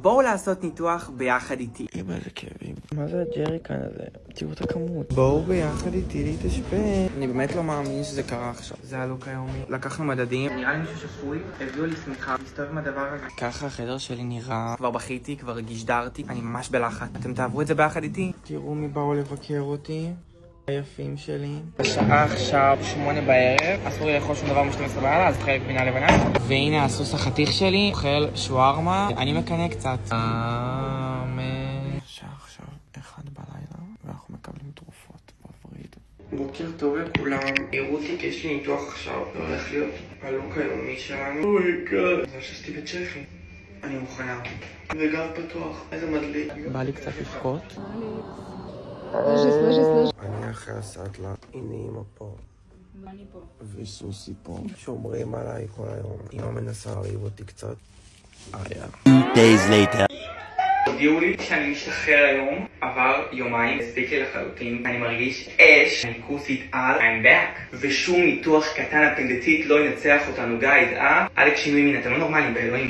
בואו לעשות ניתוח ביחד איתי. אמא, איזה כאבים. מה זה הג'ריקן הזה? תראו את הכמות. בואו ביחד איתי להתאשפן. אני באמת לא מאמין שזה קרה עכשיו. זה הלוק היומי. לקחנו מדדים. נראה לי מישהו שפוי. הביאו לי שמחה. מסתובב עם הדבר הזה. ככה החדר שלי נראה. כבר בכיתי, כבר גשדרתי. אני ממש בלחץ. אתם תעברו את זה ביחד איתי. תראו מי באו לבקר אותי. היפים שלי. השעה עכשיו 8 בערב. אסור לי לאכול שום דבר מ-12 בעלה, אז תחייב גבינה לבנה. והנה הסוס החתיך שלי. אוכל שווארמה. אני מקנה קצת. השעה עכשיו 1 בלילה, ואנחנו מקבלים תרופות בווריד. בוקר טוב לכולם. הראו אותי כי יש לי ניתוח עכשיו. זה הולך להיות הלוק היומי שלנו. אומייגאד. זה שסתי בצ'כי. אני מוכנה. וגב פתוח. איזה מדליק. בא לי קצת לבכות. אני אחרי הסטלה. הנה אמא פה. ואני פה. וסוסי פה. שומרים עליי כל היום. אמא מנסה להריב אותי קצת. Days later. הודיעו לי שאני משתחרר היום, עבר יומיים, הספיק לי לחלוטין, אני מרגיש אש, אני כוסית על, I'm back, ושום ניתוח קטן אפנדציט לא ינצח אותנו גייז, אלכס שינוי מין, אתם לא נורמליים באלוהים.